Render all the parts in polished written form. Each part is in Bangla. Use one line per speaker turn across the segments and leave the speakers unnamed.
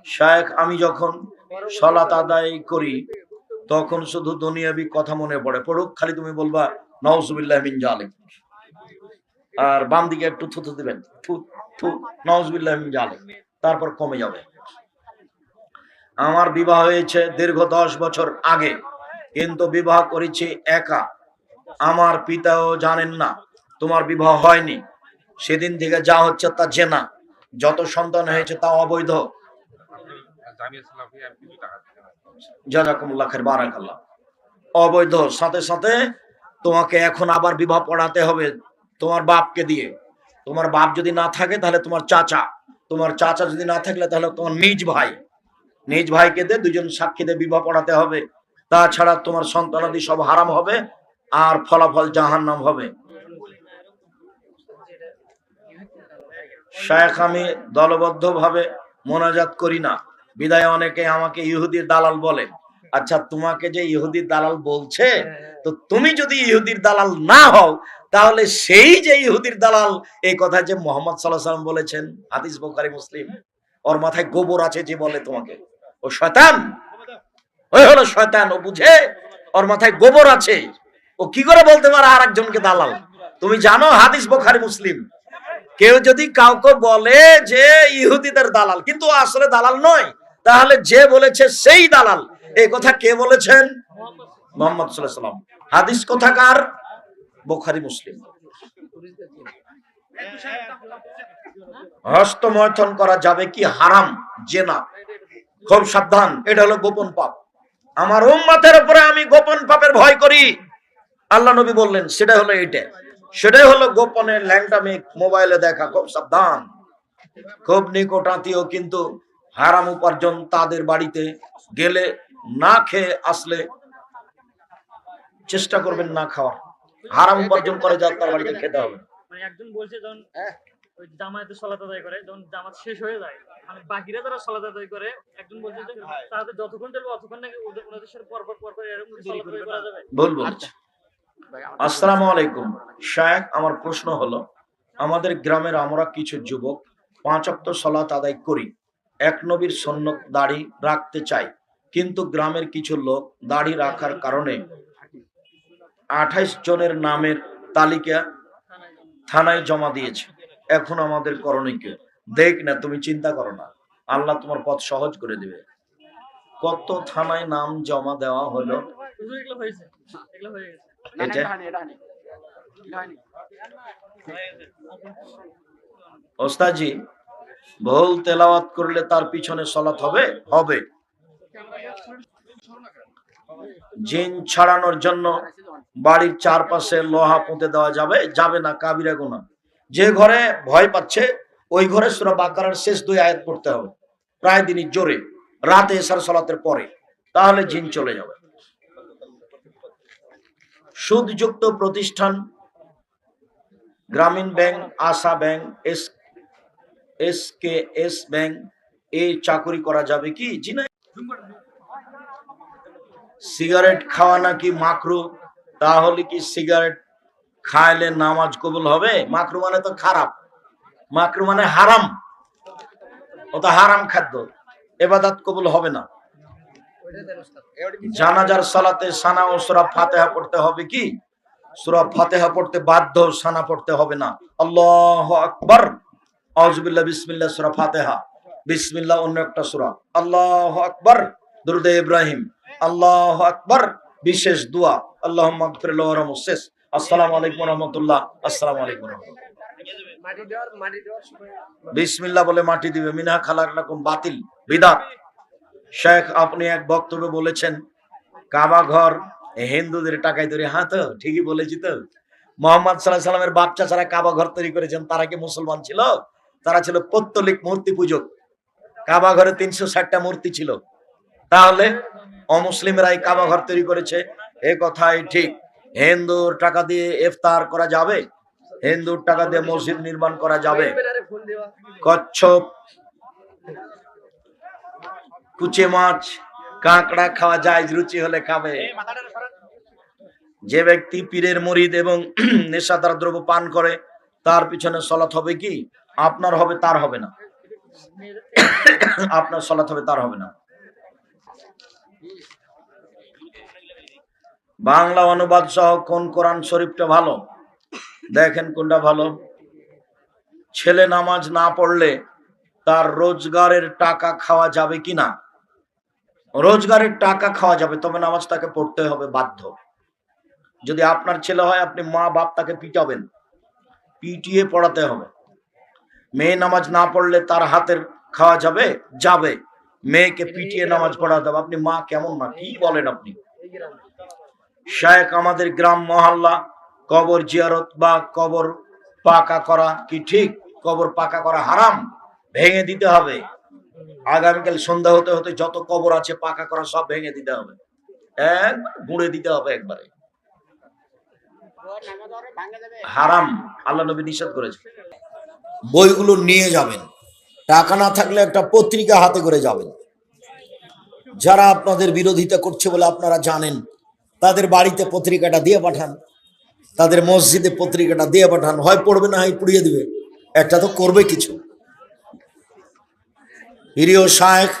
শায়েখ আমি যখন সালাত আদায় করি তখন শুধু দুনিয়াবি কথা মনে পড়ে, পড়ুক খালি তুমি বলবা নাউজুবিল্লাহ মিন জালিক, আর বাম দিকে একটু থুতু দিবেন, থু থু নাউজুবিল্লাহ মিন জালিক, তারপর কমে যাবে। আমার বিবাহ হয়েছে দীর্ঘ 10 বছর আগে, কিন্তু বিবাহ করেছি একা, আমার পিতাও জানেন না তোমার বিবাহ হয়নি, সেদিন থেকে যা হচ্ছে তা জেনা, যত সন্তান হয়েছে তা অবৈধ। জাযাকুমুল্লাহ খাইর, বারাকাল্লাহ। অবৈধ, সাথে সাথে তোমাকে এখন আবার বিবাহ পড়াতে হবে তোমার বাপকে দিয়ে। তোমার বাপ যদি না থাকে তাহলে তোমার চাচা, তোমার চাচা যদি না থাকলে তাহলে তোমার নিজ ভাই, নিজ ভাইকে দিয়ে দুজন সাক্ষী দিয়ে বিবাহ পড়াতে হবে, তাছাড়া তোমার সন্তানাদি সব হারাম হবে আর ফলাফল জাহান্নাম হবে। শায়েখ আমি দলবদ্ধ ভাবে মোনাজাত করি না, বিদায় অনেকে আমাকে ইহুদির দালাল বলে। আচ্ছা, তোমাকে যে ইহুদির দালাল বলছে, তো তুমি যদি ইহুদির দালাল না হও তাহলে সেই যে ইহুদির দালাল, এই কথা যে মুহাম্মদ সাল্লাল্লাহু আলাইহি ওয়াসাল্লাম বলেছেন, হাদিস বুখারী মুসলিম, ওর মাথায় গোবর আছে যে বলে তোমাকে, ও শয়তান, ওই হলো শয়তান, ও বুঝে ওর মাথায় গোবর আছে, ও কি করে বলতে পারে আর একজনকে দালাল? তুমি জানো হাদিস বুখারী মুসলিম, কেউ যদি কাউকে বলে যে ইহুদিদের দালাল কিন্তু আসলে দালাল নয়, তাহলে যে বলেছে সেই দালাল। এই কথা কে বলেছেন? মুহাম্মদ সাল্লাল্লাহু আলাইহি ওয়াসাল্লাম। হাদিস কোথাকার? বুখারী মুসলিম। হস্তমৈথুন করা যাবে কি? হারাম, জেনা, খুব সাবধান, এটা হলো গোপন পাপ। আমার উম্মতের উপরে আমি গোপন পাপের ভয় করি, আল্লাহ নবী বললেন, সেটা হলো এইটা, সেটাই হলো গোপনে ল্যাংটামি মোবাইলে দেখা, খুব সাবধান। খুব নিকট আত্মীয় কিন্তু হারাম উপার্জন, তাদের বাড়িতে গেলে না খেয়ে আসলে চেষ্টা করবেন না খাওয়ার, হারাম উপার্জন করে যা তার বাড়িতে খেতে হবে।
মানে একজন বলছে যখন ওই জামায়াতে সালাত আদায় করে, যখন জামাত শেষ হয়ে যায়, মানে বাকিরা যারা সালাত আদায় করে, একজন বলছে যে তাদের যতক্ষণ চলবে ততক্ষণ নাকি ওদের সাথে পর পর এরকম সালাত আদায় করা যাবে।
বলবো। আসসালামু আলাইকুম শায়েখ, আমার প্রশ্ন হলো, আমাদের গ্রামের আমরা কিছু যুবক 5 ওয়াক্ত সালাত আদায় করি, এক নবীর সুন্নত দাড়ি রাখতে চাই, কিন্তু গ্রামের কিছু লোক দাড়ি রাখার কারণে 28 জনের নামের তালিকা থানায় জমা দিয়েছে। এখন আমাদের করণীয় কি? দেখ না, তুমি চিন্তা করো না, আল্লাহ তোমার পথ সহজ করে দিবে। কত থানায় নাম জমা দেওয়া হলো?
এগুলো হয়েছে, এগুলো হয়ে গেছে।
ওস্তাদজি, ভুল তেলাওয়াত করলে তার পিছনে সালাত হবে? হবে। জিন ছাড়ানোর জন্য বাড়ির চারপাশে লোহা পুঁতে দেওয়া যাবে? যাবে না, কাবিরা গুনাহ। যে ঘরে ভয় পাচ্ছে ওই ঘরে সূরা বাকারার শেষ 2 আয়াত পড়তে হবে প্রায় দিনই জোরে, রাতে এশার সালাতের পরে, তাহলে জিন চলে যাবে। সুদযুক্ত প্রতিষ্ঠান, গ্রামীণ ব্যাংক, আশা ব্যাংক, এসকেএস ব্যাংক, এই চাকরি করা যাবে কি? জি না। সিগারেট খাওয়া নাকি মাকরু, তাহলে কি সিগারেট খাইলে নামাজ কবুল হবে? মাকরু মানে তো খারাপ, মাকরু মানে হারাম, ওটা হারাম খাদ্য, ইবাদত কবুল হবে না। জানাজার সালাতে সানা ও সূরা ফাতিহা পড়তে হবে কি? সূরা ফাতিহা পড়তে বাধ্য, সানা পড়তে হবে না। আল্লাহু আকবার, আউযুবিল্লাহ, বিসমিল্লাহ, সূরা ফাতিহা, বিসমিল্লাহ অন্য একটা সূরা, আল্লাহু আকবার, দুরূদে ইব্রাহিম, আল্লাহু আকবার, বিশেষ দোয়া, আল্লাহুম্মা গফির লাহু ওয়ারহামহু, শেষ। আসসালামু আলাইকুম ওয়া রাহমাতুল্লাহ। আসসালামু আলাইকুম ওয়া রাহমাতুল্লাহ। বিসমিল্লাহ বলে মাটি দিবে, মিনহা খালাকনাকুম, বাতিল, বিদআত। শেখ, আপনি এক বক্তব্যে বলেছেন কাবা ঘর হিন্দুদের টাকায় তৈরি। হ্যাঁ, তো ঠিকই বলেছি তো। মুহাম্মদ সাল্লাল্লাহু আলাইহি সাল্লামের বাপ চাচারা কাবা ঘর তৈরি করেছেন, তারা কি মুসলমান ছিল? তারা ছিল পৌত্তলিক মূর্তি পূজক। কাবা ঘরে 360টা মূর্তি ছিল, তাহলে অমুসলিমরা এই কাবা ঘর তৈরি করেছে, এ কথাই ঠিক। হিন্দুর টাকা দিয়ে ইফতার করা যাবে? হিন্দুর টাকা দিয়ে মসজিদ নির্মাণ করা যাবে? কচ্ছপ, কুচে মাছ, কাঁকড়া খাওয়া যায়, রুচি হলে খাবে। যে ব্যক্তি পীরের মুরিদ এবং নেশাদার দ্রব্য পান করে তার পিছনে সালাত হবে কি? আপনার হবে, তার হবে না। আপনার সালাত হবে, তার হবে না। বাংলা অনুবাদ সহ কোন কোরআন শরীফটা ভালো? দেখেন কোনটা ভালো। ছেলে নামাজ না পড়লে তার রোজগারের টাকা খাওয়া যাবে কিনা? রোজগারের টাকা খাওয়া যাবে, তবে নামাজ তাকে পড়তে হবে বাধ্য। যদি আপনার ছেলে হয়, আপনি মা বাপ তাকে পিটাবেন, পিটিয়ে পড়াতে হবে। মেয়ে নামাজ না পড়লে তার হাতের খাওয়া যাবে? যাবে। মেয়েকে পিটিয়ে নামাজ পড়াতে হবে। আপনি মা কেমন না, কি বলেন আপনি? শায়েখ, আমাদের গ্রাম মহল্লা কবর জিয়ারত বা কবর পাকা করা কি ঠিক? কবর পাকা করা হারাম, ভেঙে দিতে হবে। আগামীকাল সন্ধ্যা হতে হতে যত কবর আছে পাকা করা সব ভেঙে দিতে হবে, একবার গুঁড়ে দিতে হবে একবারে। হারাম, আল্লাহ নবী নিষেধ করেছে। বইগুলো নিয়ে যাবেন, টাকা না থাকলে একটা পত্রিকা হাতে করে যাবেন। যারা আপনাদের বিরোধিতা করছে বলে আপনারা জানেন, তাদের বাড়িতে পত্রিকাটা দিয়ে পাঠান, তাদের মসজিদে পত্রিকাটা দিয়ে পাঠান। হয় পড়বে, না হয় পুড়িয়ে দিবে, একটা তো করবে কিছু। প্রিয় শায়েখ,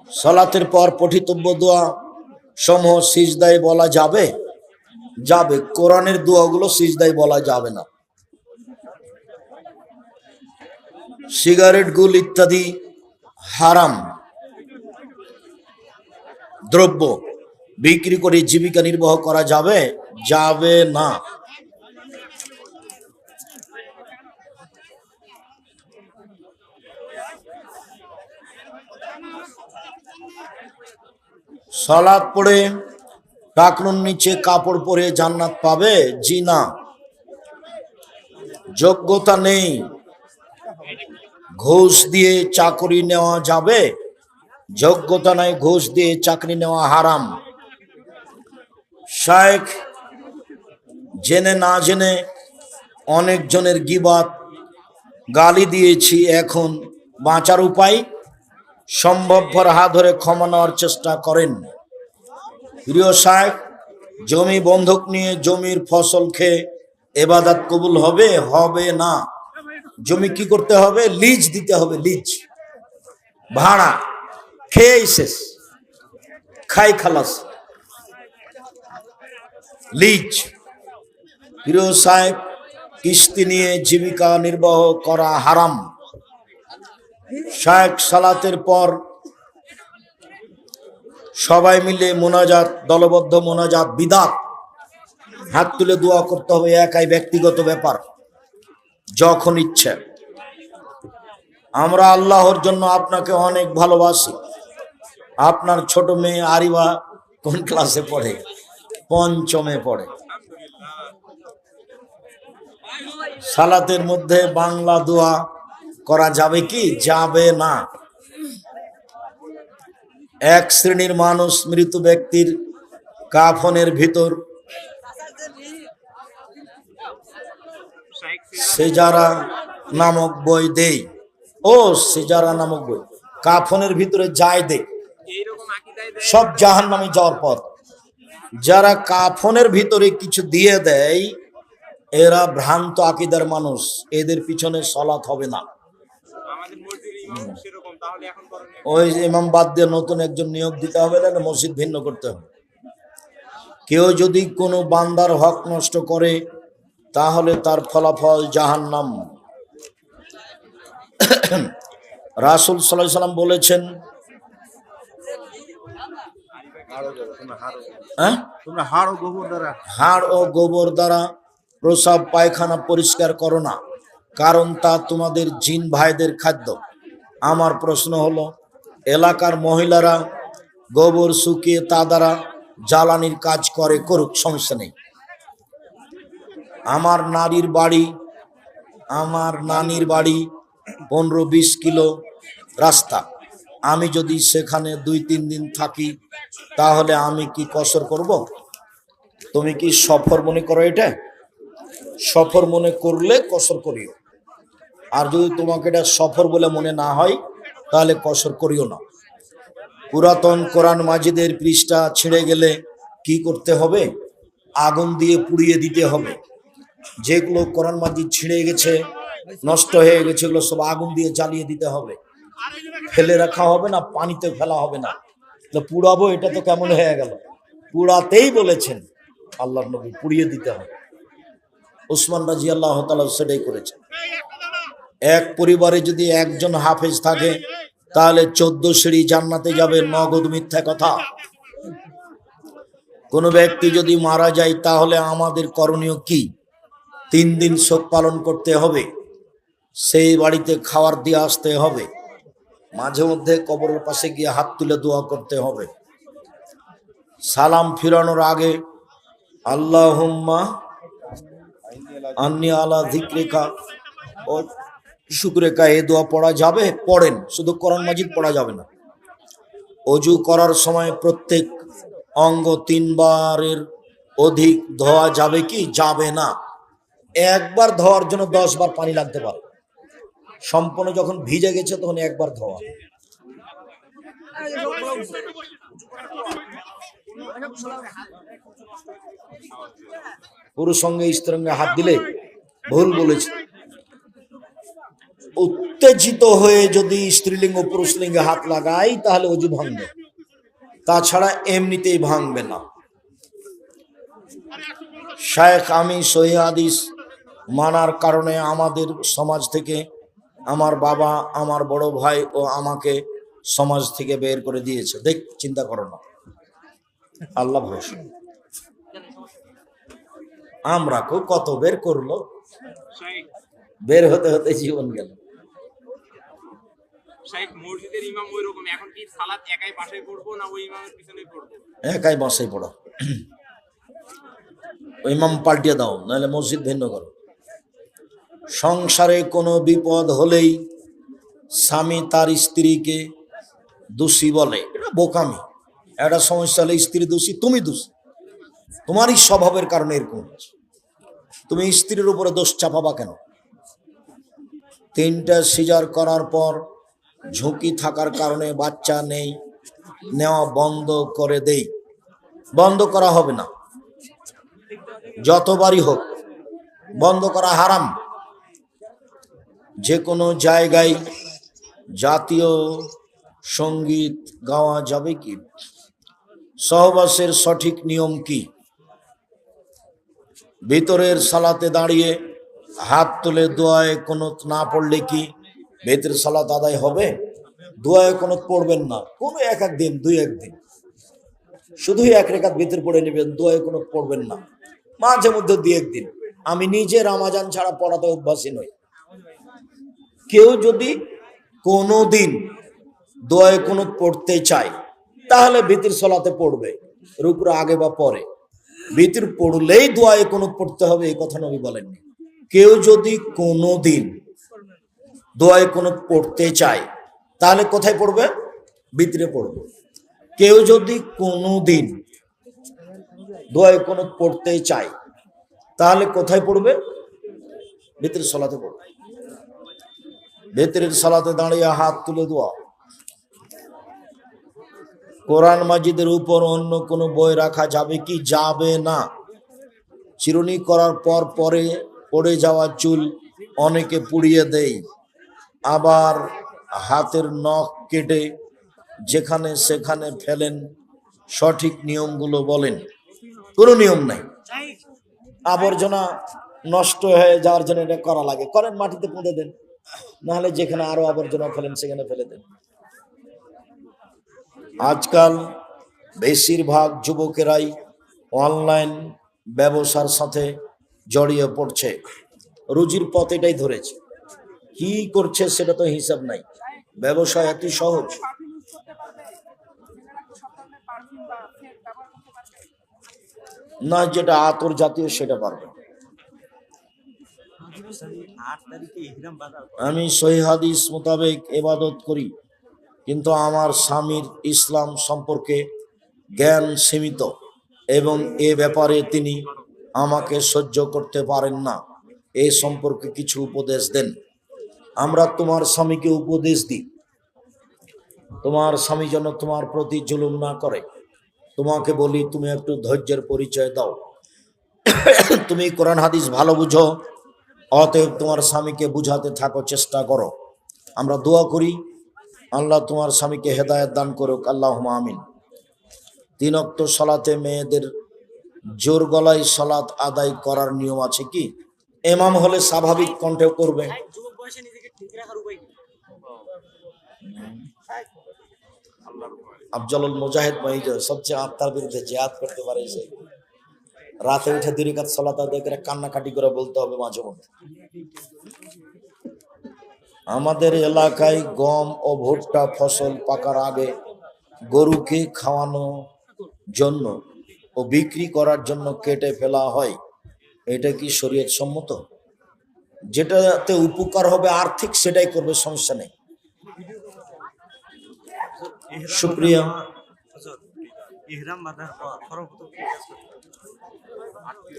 সালাতের পর পঠিতব্য দোয়া সমূহ সিজদায় বলা যাবে? যাবে। কোরআনের দোয়াগুলো সিজদায় বলা যাবে না। সিগারেট, গুল ইত্যাদি হারাম দ্রব্য বিক্রি করে জীবিকা নির্বাহ করা যাবে? যাবে না। সালাত পড়ে টাকনুর নিচে কাপড় পরে জান্নাত পাবে? জি না, যোগ্যতা নেই। ঘুষ দিয়ে চাকরি নেওয়া যাবে? যোগ্যতা নাই, ঘুষ দিয়ে চাকরি নেওয়া হারাম। শায়েখ, জেনে না জেনে অনেক জনের গীবাত গালি দিয়েছি, এখন বাঁচার উপায়? সম্ভবপর হাত ধরে ক্ষমা নেওয়ার চেষ্টা করেন। প্রিয় শায়েখ, জমি বন্ধক নিয়ে জমির ফসল খেয়ে ইবাদত কবুল হবে? হবে না। জমি কি করতে হবে? লিজ দিতে হবে, লিজ, ভাড়া। খেয়ে শেষ, খাই খালাস, লিজ। প্রিয় সাহেব, কিস্তি নিয়ে জীবিকা নির্বাহ করা হারাম। শায়েখ, সালাতের পর সবাই মিলে মোনাজাত, দলবদ্ধ মোনাজাত বিদআত। হাত তুলে দোয়া করতে হবে, একাই ব্যক্তিগত ব্যাপার, যখন ইচ্ছে। আমরা আল্লাহর জন্য আপনাকে অনেক ভালোবাসি। আপনার ছোট মেয়ে আরিবা কোন ক্লাসে পড়ে? পঞ্চমে পড়ে। সালাতের মধ্যে বাংলা দোয়া করা যাবে কি? যাবে না। এক শ্রেণীর মানুষ মৃত ব্যক্তির কাফনের ভিতর সেজারা নামক বই দেয়। ও, সেজারা নামক বই কাফনের ভিতরে যায় দেয়, সব জাহান্নামে যাওয়ার পর। যারা কাফনের ভিতরে কিছু দিয়ে দেয়, এরা ভ্রান্ত আকীদার মানুষ, এদের পিছনে সালাত হবে না। ওই ইমাম বাদ দিয়ে নতুন একজন নিয়োগ দিতে হবে, না মসজিদ ভিন্ন করতে হবে। কেউ যদি কোনো বান্দার হক নষ্ট করে, তাহলে তার ফলাফল জাহান্নাম। রাসূল সাল্লাল্লাহু আলাইহি ওয়াসাল্লাম বলেছেন, হাড় ও গোবর দ্বারা প্রসাব পায়খানা পরিষ্কার করো না, কারণ তা তোমাদের জিন ভাইদের খাদ্য। আমার প্রশ্ন হলো, এলাকার মহিলারা গোবর শুকিয়ে তা দ্বারা জ্বালানির কাজ করে, করুক, সমস্যা নেই। আমার নানির বাড়ি 15-20 কিলো রাস্তা। আমি যদি সেখানে 2-3 দিন থাকি, তাহলে আমি কি কসর করব? তুমি কি সফর মনে করো? এটা সফর মনে করলে কসর করিও, আর যদি তোমাকে এটা সফর বলে মনে না হয়, তাহলে কসর করিও না। পুরাতন কোরআন মাজিদের পৃষ্ঠা ছিঁড়ে গেলে কি করতে হবে? আগুন দিয়ে পুড়িয়ে দিতে হবে। যেগুলো কোরআন মাজিদ ছিঁড়ে গেছে, নষ্ট হয়ে গেছে, এগুলো সব আগুন দিয়ে জ্বালিয়ে দিতে হবে। ফেলে রাখা হবে না, পানিতে ফেলা হবে না। তো পুড়াবো, এটা তো কেমন হয়ে গেল? পুড়াতেই বলেছেন আল্লাহর নবী, পুড়িয়ে দিতে হবে। উসমান রাদিয়াল্লাহু তাআলা সেটাই করেছেন। এক পরিবারে যদি একজন হাফেজ থাকে তাহলে 14 সিঁড়ি জান্নাতে যাবে, নগদ মিথ্যা কথা। কোন ব্যক্তি যদি মারা যায় তাহলে আমাদের করণীয় কি? 3 দিন শোক পালন করতে হবে, সেই বাড়িতে খাবার দিয়ে আসতে হবে, মাঝে মধ্যে কবরের পাশে গিয়ে হাত তুলে দোয়া করতে হবে। সালাম ফিরানোর আগে আল্লাহুম্মা আন্নি আলা যিকরিকা ও শুকরিকা, এই দোয়া পড়া যাবে, পড়েন, শুধু কোরআন মাজিদ পড়া যাবে না। অজু করার সময় প্রত্যেক অঙ্গ 3 বারের অধিক ধোয়া যাবে কি? যাবে না। একবার ধোয়ার জন্য 10 বার পানি লাগতে পারে। সম্পূর্ণ যখন ভিজে গেছে তখন একবার ধোয়া। পুরুষ সঙ্গে স্ত্রীর হাত দিলে ভুল বলেছে। উত্তেজিত হয়ে যদি স্ত্রীলিঙ্গ পুরুষলিঙ্গে হাত লাগাই তাহলে অজু ভাঙবে, তাছাড়া এমনিতেই ভাঙবে না। শায়েখ আমি সহিহ হাদিস মানার কারণে আমাদের সমাজ থেকে আমার বাবা, আমার বড় ভাই ও আমাকে সমাজ থেকে বের করে দিয়েছে। দেখ, চিন্তা করো না, আল্লাহ ভরসা। আমরা কত বের করলো, বের হতে হতে জীবন গেল।
মসজিদের ইমাম ওইরকম, এখন কি সালাত একাই বাসায় পড়বো না ওই ইমামের পিছনেই পড়বো?
একাই বাসায় পড়ো, ওই ইমাম পাল্টিয়ে দাও, নাহলে মসজিদ ভিন্ন করো। সংসারে কোনো বিপদ হলেই স্বামী তার স্ত্রীকে দোষী বলে, এটা বোকামি। একটা সমস্যা হলে স্ত্রী দোষী, তুমি দোষী, তোমারই স্বভাবের কারণে এরকম হচ্ছে। তুমি স্ত্রীর উপরে দোষ চাপাবা কেন? 3টা সিজার করার পর ঝুঁকি থাকার কারণে বাচ্চা নেওয়া বন্ধ করে দেই, বন্ধ করা হবে না, যতবারই হোক বন্ধ করা হারাম। যে কোনো জায়গায় জাতীয় সঙ্গীত গাওয়া যাবে কি? সহবাসের সঠিক নিয়ম কি? ভিতরের সালাতে দাঁড়িয়ে হাত তুলে দোয়ায়ে কুনুত না পড়লে কি ভিতরের সালাত আদায় হবে? দোয়ায়ে কুনুত পড়বেন না, কোনো এক দিন 2-1 দিন শুধুই 1 রাকাত ভিতর পড়ে নেবেন, দোয়ায়ে কুনুত পড়বেন না। মাঝে মধ্যে 2-1 দিন। আমি নিজে রমজান ছাড়া পড়াতে অভ্যাসী নই। কেউ যদি কোনো দিন দোয়ায়ে কুনুত পড়তে চায় তাহলে ভিতর সালাতে পড়বে, রুকুর আগে বা পরে। ভিতর পড়লেই দোয়ায়ে কুনুত পড়তে হবে এই কথা নবী বলেননি। কেউ যদি কোনো দিন দোয়ায়ে কুনুত পড়তে চায় তাহলে কোথায় পড়বে? ভিতরে পড়বে। কেউ যদি কোনো দিন দোয়ায়ে কুনুত পড়তে চায় তাহলে কোথায় পড়বে? ভিতরের সালাতে পড়বে। ভিতরের সালাতে দাঁড়িয়ে হাত তুলে দোয়া। কোরআন মাজিদের উপর অন্য কোনো বই রাখা যাবে কি? যাবে না। চিরুনি করার পর পরে পড়ে যাওয়া চুল অনেকে পুড়িয়ে দেয়, আবার হাতের নখ কেটে যেখানে সেখানে ফেলেন। সঠিক নিয়মগুলো বলেন। কোনো নিয়ম নাই। আবর্জনা নষ্ট হয়ে যাওয়ার জন্য এটা করা লাগে, করেন, মাটিতে পুঁতে দেন, নাহলে যেখানে আরো আবর্জনা ফেলেন সেখানে ফেলে দেন। আজকাল বেশিরভাগ যুবকেরাই অনলাইন ব্যবসার সাথে জড়িয়ে পড়ছে, রুজির পথ এটাই ধরেছে। কি করছে সেটা তো হিসাব নাই। ব্যবসা এত সহজ না, যেটা আতর জাতীয় সেটা পারবে। আমি সহিহ হাদিস মোতাবেক ইবাদত করি, কিন্তু আমার স্বামীর ইসলাম সম্পর্কে জ্ঞান সীমিত এবং এ ব্যাপারে তিনি আমাকে সহ্য করতে পারেন না। এই সম্পর্কে কিছু উপদেশ দেন। আমরা তোমার স্বামীকে উপদেশ দিই, তোমার স্বামী যেন তোমার প্রতি জুলুম না করে। তোমাকে বলি, তুমি একটু ধৈর্যের পরিচয় দাও। তুমি কোরআন হাদিস ভালো বুঝো, অতএব তোমার স্বামীকে বুঝাতে থাকো, চেষ্টা করো। আমরা দোয়া করি আল্লাহ তোমার স্বামীকে হেদায়েত দান করুক, আল্লাহুম্মা আমিন। 3 ওয়াক্ত সালাতে মেয়েদের জোর গলায় সালাত আদায় করার নিয়ম আছে কি? ইমাম হলে স্বাভাবিক কণ্ঠে করবে। আফজলুল মুজাহিদ মহিদ সবচেয়ে আত্মার বিরুদ্ধে জিহাদ করতে পারে সে। রাতে উঠে 2 রাকাত সালাত আদায় করে কান্নাকাটি করে বলতে হবে মাঝে মধ্যে। আমাদের এলাকায় গম ও ভুট্টা ফসল পাকার আগে গরুকে খাওয়ানোর জন্য ও বিক্রি করার জন্য কেটে ফেলা হয়, এটা কি শরীয়ত সম্মত? যেটাতে উপকার হবে আর্থিক সেটাই করবে, সমস্যা নেই। শুক্রিয়া।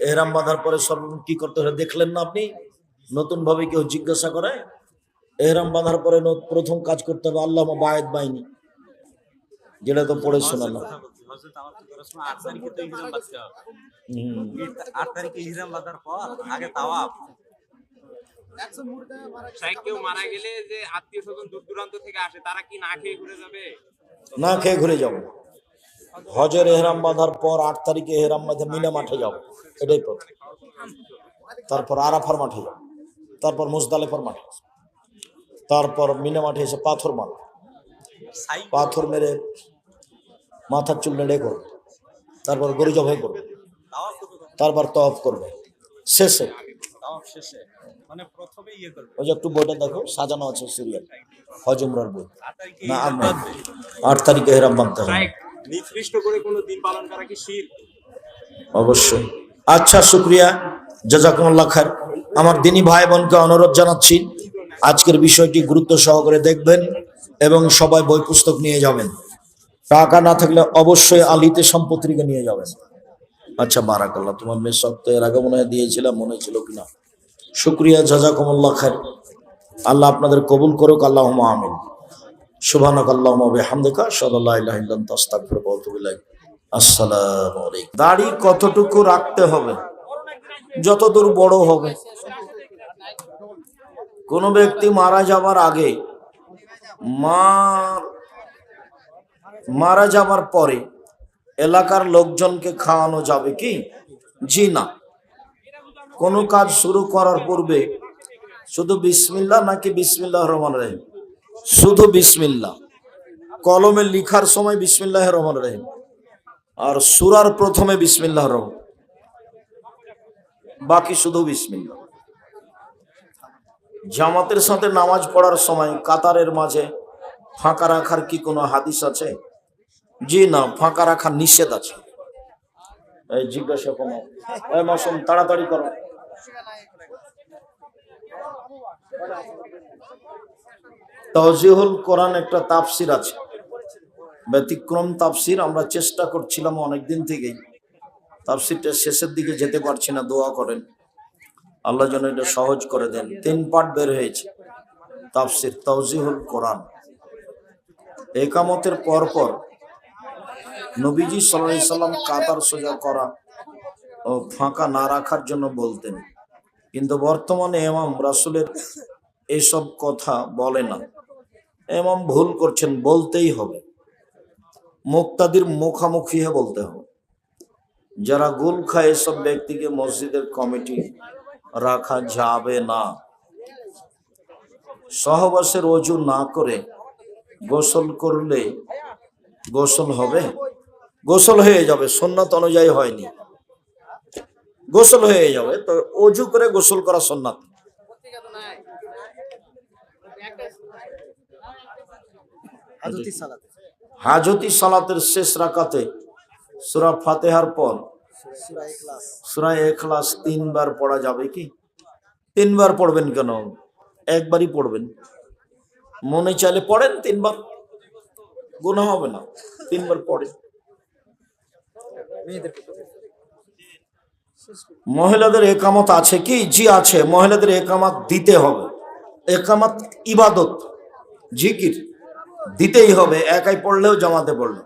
এহরাম বাঁধার পরে সর্বপ্রথম কি করতে হবে দেখলেন না আপনি? নতুন ভাবে কেউ জিজ্ঞাসা করে, এহরাম বাঁধার পরে প্রথম কাজ করতে হবে আল্লাহুম্মা বায়িদ বাইনি, যেটা তো পড়ে শোনালো।
কেউ মারা গেলে যে আত্মীয় স্বজন দূর দূরান্ত থেকে আসে, তারা কি না খেয়ে ঘুরে যাবে?
না খেয়ে ঘুরে যাবো। হজের এহরাম বাঁধার পর 8 তারিখে এহরাম বাঁধে মিনা মাঠে যাবো, এটাই প্রথম। তারপর আরাফার মাঠে যাবো, তারপর মুজদালিফার মাঠে, তারপর মিনা মাঠে এসে পাথর মার, পাথর মেরে মাথার চুল নেড়ে করবে, তারপর গরু জবাই করবে, তারপর তওয়াফ করবে। শেষে ওই যে একটু বইটা দেখো সাজানো আছে সিরিয়াল, হজ উমরার বই। না আর না, 8 তারিখে এহরাম বাঁধতে হবে।
নির্দিষ্ট করে কোনো দিন পালন করা কি শিরক?
অবশ্যই। আচ্ছা, শুক্রিয়া, জাযাকুমুল্লাহ খায়ের। আমার দিনী ভাই বোনকে অনুরোধ জানাচ্ছি, আজকের বিষয়টি গুরুত্ব সহকারে দেখবেন এবং সবাই বই পুস্তক নিয়ে যাবেন। টাকা না থাকলে অবশ্যই আলিতে সম্পত্তিকে নিয়ে যাবেন। আচ্ছা, বারাকাল্লাহ। তোমার মেয়ে সপ্তাহ এর আগে মনে হয় দিয়েছিলাম, মনে ছিল কিনা। শুক্রিয়া, জাযাকুমুল্লাহ খায়ের। আল্লাহ আপনাদের কবুল করুক, আল্লাহুম্মা আমিন। সুবহানাকাল্লাহুম্মা ওয়া বিহামদিকা আশহাদু আল্লা ইলাহা ইল্লা আনতা আস্তাগফিরুকা ওয়া আতুবু ইলাইক। আসসালামু আলাইকুম। দাড়ি কতটুকু রাখতে হবে? যতদূর বড় হবে। কোন ব্যক্তি মারা যাবার আগে, মারা যাবার পরে এলাকার লোকজনকে খাওয়ানো যাবে কি? জি না। কোন কাজ শুরু করার পূর্বে শুধু বিসমিল্লাহ নাকি বিসমিল্লাহির রহমানির রহিম? শুধু বিসমিল্লাহ। কলমে লিখার সময় বিসমিল্লাহির রহমানির রহিম, আর সূরার প্রথমে বিসমিল্লাহির রহমান, বাকি শুধু বিসমিল্লাহ। জামাতের সাথে নামাজ পড়ার সময় কাতারের মাঝে ফাঁকা রাখার কি কোনো হাদিস আছে? জি না, ফাঁকা রাখা নিষেধ আছে। এই জিজ্ঞাসা করো, এই মাসুম তাড়াতাড়ি করো। তাওজিহুল কোরআন একটা তাফসির আছে, ব্যতিক্রম তাফসির। আমরা চেষ্টা করছিলাম অনেকদিন থেকেই, তাফসিরটা শেষের দিকে যেতে পারছি না। দোয়া করেন আল্লাহ যেন এটা সহজ করে দেন। 3 পার্ট বের হয়েছে তাফসির তাওজিহুল কোরআন। একামতের পর পর নবীজি সাল্লাল্লাহু আলাইহি সাল্লাম কাতার সোজা করা ও ফাঁকা না রাখার জন্য বলতেন, কিন্তু বর্তমানে ইমাম রাসূলের এসব কথা বলে না। ইমাম ভুল করছেন, বলতেই হবে। মুক্তাদির মুখামুখি হয়ে বলতে হবে। যারা গুল খায় এসব ব্যক্তিকে মসজিদের কমিটি রাখা যাবে না। সহবাসের ওযু না করে গোসল করলে গোসল হবে? গোসল হয়ে যাবে, সুন্নাত অনুযায়ী হয়নি, গোসল হয়ে যাবে। তো ওযু করে গোসল করা সুন্নাত। হাজতি সালাতের শেষ রাকাতে সূরা ফাতিহার পর সূরা ইখলাস 3 বার পড়া যাবে কি? 3 বার পড়বেন কেন? একবারই পড়বেন। মনে চাইলে পড়েন 3 বার, গুনাহ হবে না। 3 বার পড়েন। মহিলাদের একামত আছে কি? জি আছে। মহিলাদের একামত দিতে হবে। একামত ইবাদত, জিকির দিতেই হবে, একাই পড়লেও জামাতে পড়লে।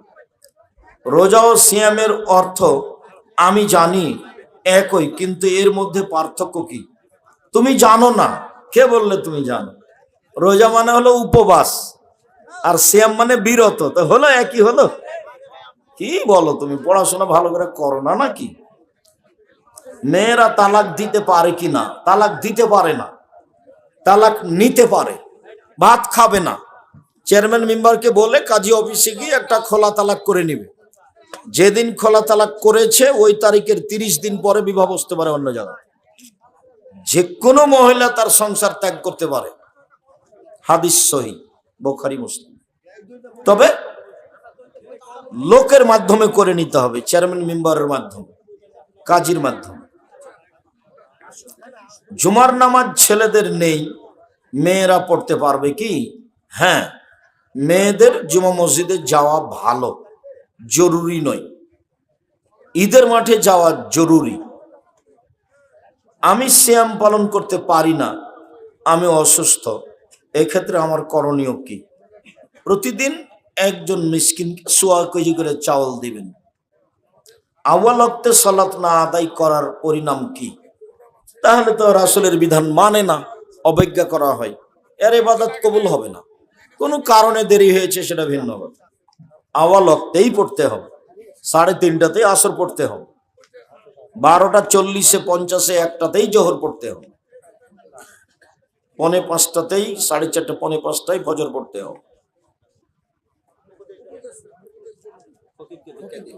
রোজা ও সিয়ামের অর্থ আমি জানি একই, কিন্তু এর মধ্যে পার্থক্য কি? তুমি জানো না, কে বললে তুমি জানো? রোজা মানে হলো উপবাস, আর সিয়াম মানে বিরত, তো হলো একই হলো। কি বলো তুমি, পড়াশোনা ভালো করে করো না নাকি? মেয়েরা তালাক দিতে পারে কি না? তালাক দিতে পারে না, তালাক নিতে পারে। ভাত খাবে না, চেয়ারম্যান মেম্বারকে বলে কাজী অফিসে গিয়ে একটা খোলা তালাক করে নিবে। যেদিন খোলা তালাক করেছে ওই তারিখের 30 দিন পরে বিবাহ বসতে পারে অন্য জায়গায়। যে কোনো মহিলা তার সংসার ত্যাগ করতে পারে, হাদিস সহিহ, বুখারী মুসলিম। তবে লোকের মাধ্যমে করে নিতে হবে, চেয়ারম্যান মেম্বারের মাধ্যমে, কাজীর মাধ্যমে। জুমার নামাজ ছেলেদের নেই, মেয়েরা পড়তে পারবে কি? হ্যাঁ, মেয়েদের জুমা মসজিদে যাওয়া ভালো, জরুরি নয়। ঈদের মাঠে যাওয়া জরুরি। আমি সিয়াম পালন করতে পারি না, আমি অসুস্থ, এক্ষেত্রে আমার করণীয় কি? প্রতিদিন একজন মিসকিনকে সোয়া কেজি করে চাউল দিবেন। আউয়াল ওয়াক্তে সালাত না আদায় করার পরিণাম কি? তাহলে তো রাসূলের বিধান মানে না, অবজ্ঞা করা হয়, এর ইবাদত কবুল হবে না। কোনো কারণে দেরি হয়েছে সেটা ভিন্ন কথা। আউয়াল ওয়াক্তেই পড়তে হবে, 3:30টাতেই আসর পড়তে হবে, 12:40, 50, 1টাতেই জোহর পড়তে হবে, 4:45, 4:30, 4:45টায় ফজর পড়তে হবে।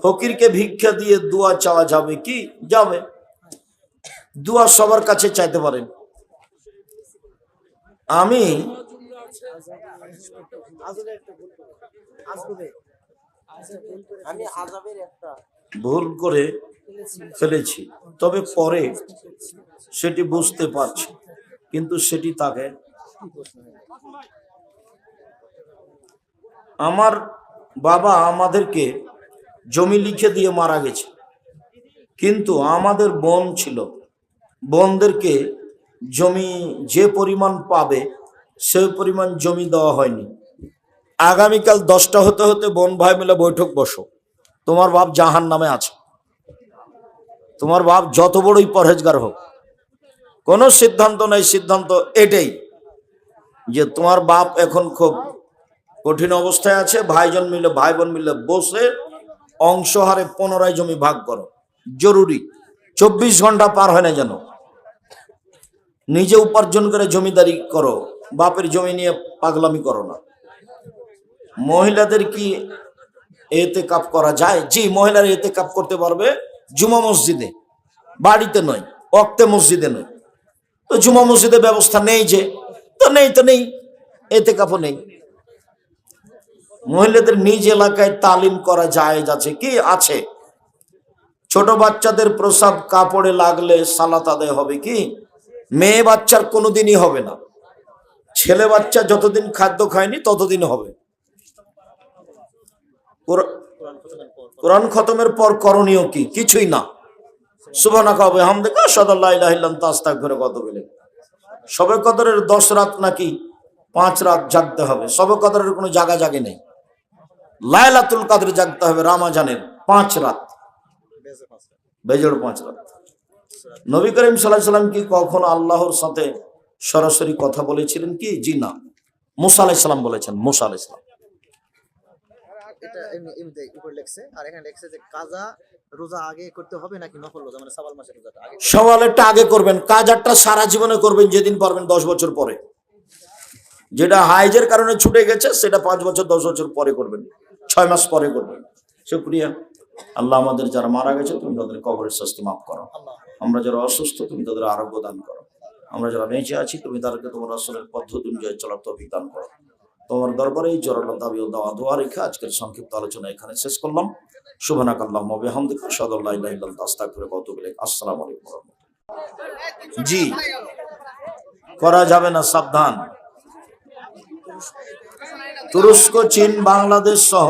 ফকিরকে ভিক্ষা দিয়ে দোয়া চাওয়া যাবে কি? যাবে। দোয়া সবার কাছে চাইতে পারেন। আমি ভুল করে ফেলেছি, তবে পরে সেটি বুঝতে পারছি, কিন্তু সেটি তাকে, আমার বাবা আমাদেরকে জমি লিখে দিয়ে মারা গেছে, কিন্তু আমাদের বোন ছিল, বোনদেরকে জমি যে পরিমাণ পাবে সেই পরিমাণ জমি দেওয়া হয়নি। আগামীকাল 10টা হতে হতে বোন ভাই মিলে বৈঠক বসো, তোমার বাপ জাহান নামে আছে। তোমার বাপ যত বড়ই পরহেজগার হোক, কোনো সিদ্ধান্ত নাই, সিদ্ধান্ত এটাই যে তোমার বাপ এখন খুব কঠিন অবস্থায় আছে, ভাই বোন মিলে বসে অংশহারে পুনরায় জমি ভাগ করো, জরুরি। 24 ঘন্টা পার হয় না যেন, নিজে উপার্জন করে জমিদারি করো, বাপের জমি নিয়ে পাগলামি করো না। মহিলাদের কি এতেকাফ করা যায়? জি, মহিলারা এতেকাফ করতে পারবে, জুমা মসজিদে, বাড়িতে নয়, ওয়াক্তে মসজিদে নয়। তো জুমা মসজিদে ব্যবস্থা নেই, যে তো নেই, এতেকাফও নেই। মহিলাদের নিজ এলাকায় তালিম করা জায়েজ আছে কি? আছে। ছোট বাচ্চাদের প্রসাব কাপড়ে লাগলে সালাত আদায় হবে কি? মেয়ে বাচ্চার কোনোদিনই হবে না, ছেলে বাচ্চা যতদিন খাদ্য খায়নি ততদিন হবে। কোরআন খতমের পর করণীয় কি? কিছুই না। সুবহানাকা ওয়া বিহামদিকা আশহাদু আল্লা ইলাহা ইল্লা আনতা আস্তাগফিরুকা ওয়া আতুবু ইলাইক। শবে কদরের 10 রাত নাকি 5 রাত জাগতে হবে। শবে কদরের কোনো জাগে নেই। লাইলাতুল কদর জাগতে হবে রমজানের 5 রাত, বেজোড় 5 রাত। নবী করিম সাল্লাল্লাহু আলাইহি সাল্লাম কি কখনো আল্লাহর সাথে সরাসরি কথা বলেছিলেন কি? জি না। মুসা আলাইহিস সালাম বলেছেন, মুসা আলাইহিস সালাম।
এটা এমনিতে উপরে লেখছে, আর এখানে লেখছে যে কাজা রোজা আগে করতে হবে নাকি নফল রোজা, মানে শাওয়াল মাসের রোজাটা আগে?
সওয়ালেরটা আগে করবেন, কাজারটা সারা জীবনে করবেন, যেদিন পারবেন 10 বছর পরে। যেটা হাইজের কারণে ছুটে গেছে সেটা 5 বছর 10 বছর পরে করবেন, 6 মাস পরে করবেন। শুকরিয়া। আল্লাহ আমাদের যারা মারা গেছে তুমি তাদের কবরের শাস্তি মাফ করো, আমরা যারা অসুস্থ তুমি তাদের আরোগ্য দান করো, আমরা যারা বেঁচে আছি তুমি তাদেরকে তোমার রাসূলের পদ্ধতি অনুযায়ী চলার তৌফিক দান করো। তোমার দরবারে এই জোরালো দাবি ও দোয়া রেখে আজকের সংক্ষিপ্ত আলোচনা এখানে শেষ করলাম। সুবহানাকাল্লাহুম্মা ওয়া বিহামদিকা আশহাদু আল্লা ইলাহা ইল্লা আনতা আস্তাগফিরুকা ওয়া আতুবু ইলাইক। আসসালামু আলাইকুম ওয়া রাহমাতুল্লাহ। জি, করা যাবে না, সাবধান। তুরস্ক, চীন, বাংলাদেশ সহ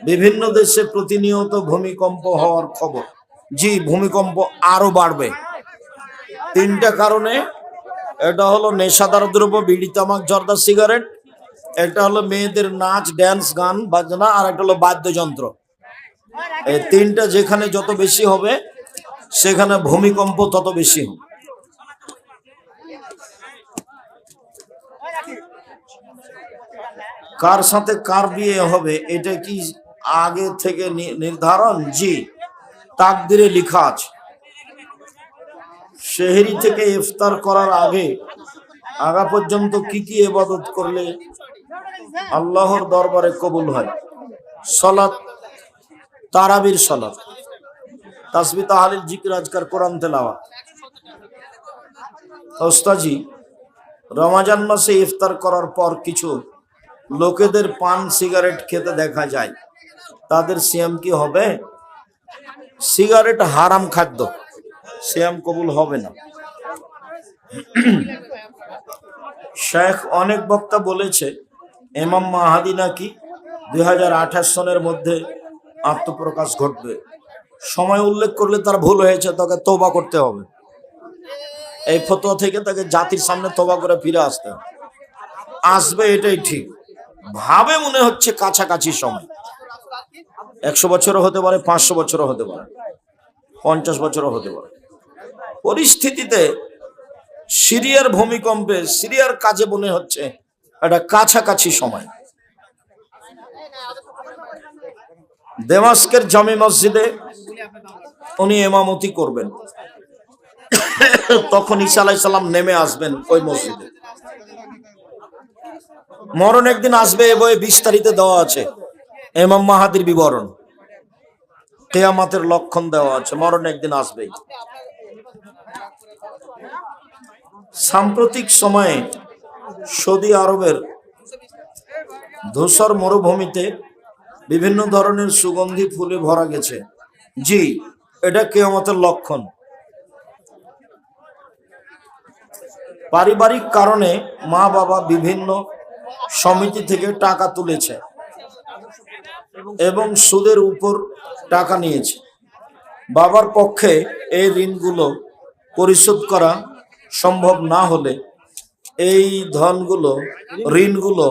বিভিন্ন দেশে প্রতিনিয়ত ভূমিকম্প হওয়ার খবর। জি, ভূমিকম্প আরো বাড়বে। 3টা কারণে। এটা হলো নেশাদার দ্রব্য, বিড়ি, তামাক, জর্দা, সিগারেট। একটা হলো মেয়েদের নাচ, ড্যান্স, গান বাজনা, আর একটা হলো বাদ্যযন্ত্র। এই 3টা যেখানে যত বেশি হবে সেখানে ভূমিকম্প তত বেশি হবে। কার সাথে কার বিয়ে হবে এটা কি আগে থেকে নির্ধারণ? জি, তাকদিরে লেখা আছে। সেহরি থেকে ইফতার করার আগা পর্যন্ত কি কি ইবাদত করলে আল্লাহর দরবারে কবুল হয়? সালাত, তারাবির সালাত, তাসবিহ, তাহলিল, জিকির, আজকার, কোরআন তেলাওয়াত। ওস্তাজি, রমজান মাসে ইফতার করার পর কিছু লোকেদের পান সিগারেট খেতে দেখা যায়, তাদের সিয়াম কি হবে? সিগারেট হারাম খাদ্য, সিয়াম কবুল হবে না। শেখ অনেক বক্তা বলেছে ইমাম মাহাদি নাকি 2028 সনের মধ্যে আত্মপ্রকাশ ঘটবে। সময় উল্লেখ করলে তার ভুল হয়েছে, তাকে তওবা করতে হবে। এই ফতোয়া থেকে তাকে জাতির সামনে তওবা করে ফিরে আসতে হবে। আসবে এটাই ঠিক, ভাবে মনে হচ্ছে কাছাকাছি সময়। 100 বছরও হতে পারে, 500 বছরও হতে পারে, 50 বছরও হতে পারে। পরিস্থিতিতে সিরিয়ার ভূমিকম্পে সিরিয়ার কাজে মনে হচ্ছে এটা কাছাকাছি সময়। দামেস্কের জামে মসজিদে উনি ইমামতি করবেন, তখন ঈসা আলাইহিস সালাম নেমে আসবেন ওই মসজিদে। মরণ একদিন আসবে, এ বইয়ে বিস্তারিত দেওয়া আছে ইমাম মাহাদির বিবরণ, কিয়ামতের লক্ষণ দেওয়া আছে, মরণ একদিন আসবেই। সাম্প্রতিক সময়ে সৌদি আরবের ধূসর মরুভূমিতে বিভিন্ন ধরনের সুগন্ধি ফুলে ভরা গেছে। জি, এটা কিয়ামতের লক্ষণ। পারিবারিক কারণে মা বাবা বিভিন্ন সমিতি থেকে টাকা তুলেছে এবং সুদের উপর টাকা নিয়েছে। বাবার পক্ষে এই ঋণগুলো পরিশোধ করা সম্ভব না হলে এই ঋণগুলো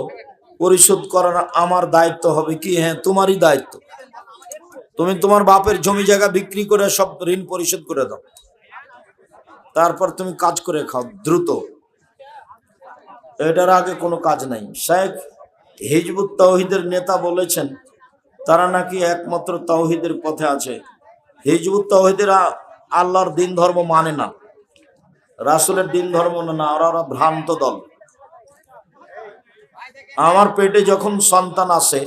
পরিশোধ করার আমার দায়িত্ব হবে কি? হ্যাঁ, তোমারই দায়িত্ব। তুমি তোমার বাপের জমি জায়গা বিক্রি করে সব ঋণ পরিশোধ করে দাও, তারপর তুমি কাজ করে খাও দ্রুত। এটার আগে কোনো কাজ নাই। শেখ হিজবুত তাওহীদের নেতা বলেছেন তারা নাকি একমাত্র তাওহীদের পথে আছে। হিজবুত তাওহীদেরা আল্লাহর দিন ধর্ম মানে না, রাসূলের দিন ধর্ম না, ওরা ভ্রান্ত দল। আমার পেটে যখন সন্তান আসে,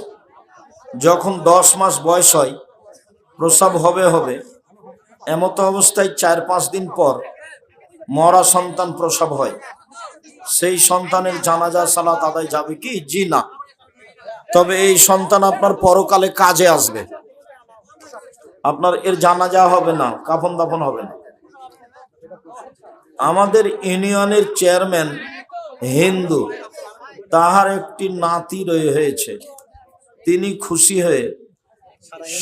যখন 10 মাস বয়স হয়, প্রসব হবে, এমত অবস্থায় 4-5 দিন পর মরা সন্তান প্রসব হয়। সেই সন্তানের জানাজা সালাত আদায় যাবে কি? জি না। তবে এই সন্তান আপনার পরকালে কাজে আসবে, আপনার এর জানাজা হবে না, কাফন দাফন হবে না। আমাদের ইউনিয়নের চেয়ারম্যান হিন্দু, তাহার একটি নাতি হয়েছে। তিনি খুশি হয়ে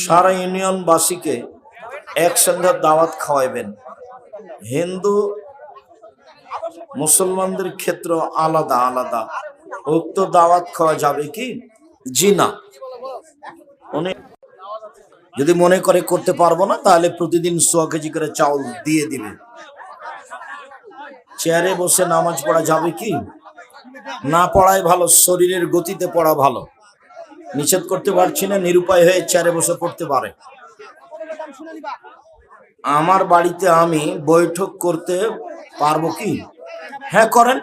সারা ইউনিয়নবাসীকে একসঙ্গে দাওয়াত খাওয়াইবেন। হিন্দু মুসলমানদের ক্ষেত্রে আলাদা আলাদা, উক্ত দাওয়াত খাওয়া যাবে কি? জি না। উনি যদি মনে করে করতে পারবো না, তাহলে প্রতিদিন 100 কেজি করে চাউল দিয়ে দিবে। চেয়ারে বসে নামাজ পড়া যাবে কি? না পড়াই ভালো, শরীরের গতিতে পড়া ভালো। নিষেধ করতে পারছি না, নিরুপায় হয়ে চেয়ারে বসে পড়তে পারে। আমার বাড়িতে আমি বৈঠক করতে পারবো কি? হ্যাঁ, করেন।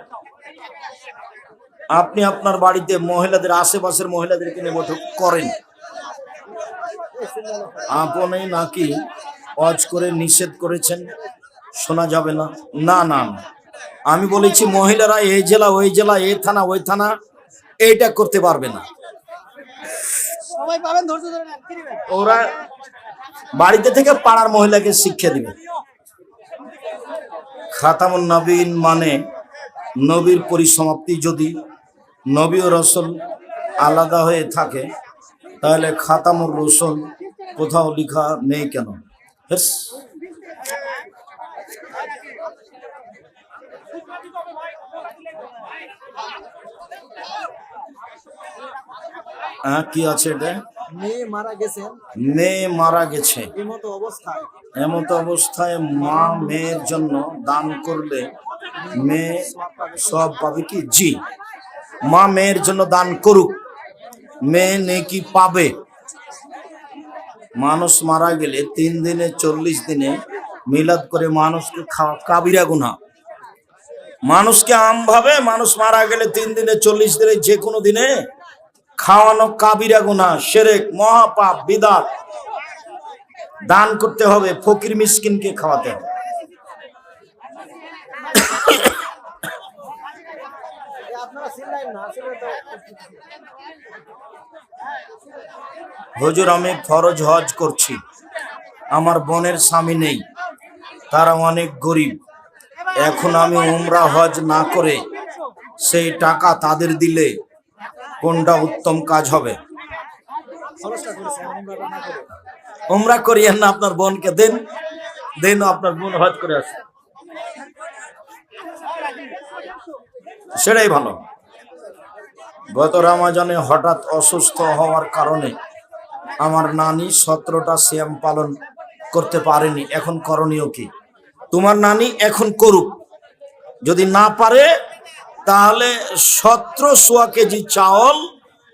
আপনি আপনার বাড়িতে মহিলাদের, আশেপাশের মহিলাদেরকে নিয়ে বৈঠক করেন। আপনি নাকি ওয়াজ করে নিষেধ করেছেন শোনা যাবে না? না না, আমি বলেছি মহিলারা এই জেলা ওই জেলা, এই থানা ওই থানা এইটা করতে পারবে না। ওরা বাড়িতে থেকে পাড়ার মহিলাকে শিক্ষা দিবে। খাতামুন নবীন মানে নবীর পরিসমাপ্তি। যদি নবী ও রাসূল আলাদা হয়ে থাকে, তাহলে খাতামুর রাসূল কোথাও লেখা নেই কেন? কি আছে এটা?
মেয়ে মারা গেছে,
এমত অবস্থায় মা মেয়ের জন্য দান করলে মেয়ে সব পাবে কি? জি, মা মেয়ের জন্য দান করুক, মেয়ে নেকি পাবে। মানুষ মারা গেলে 3 দিনে 40 দিনে মিলাদ করে মানুষকে খাওয়া কাবিরা গুনাহ। মানুষকে আমভাবে মানুষ মারা গেলে 3 দিনে 40 দিনে যে কোনো দিনে খাওয়ানো কাবিরা গুনাহ, শিরক, মহাপাপ, বিদআত। দান করতে হবে, ফকির মিসকিনকে খাওয়াতে হবে।
আপনারা চিল্লাইন না, আসলে তো
হুজুর আমি ফরজ হজ করছি, আমার বোনের স্বামী নেই, তারা অনেক গরিব। এখন আমি উমরা হজ না করে সেই টাকা তাদের দিলে কোনটা উত্তম কাজ হবে?
খরচটা করেছে আমরা না করে।
উমরা করিয়েন না, আপনার বোনকে দেন, দেন আপনার বোন হজ করে আসে, সেটাই ভালো। গত রমজানে হঠাৎ অসুস্থ হওয়ার কারণে আমার নানি 17টা সিয়াম পালন করতে পারেনি, এখন করণীয় কি? তোমার নানি এখন করুক, যদি না পারে তাহলে 17 কেজি চাউল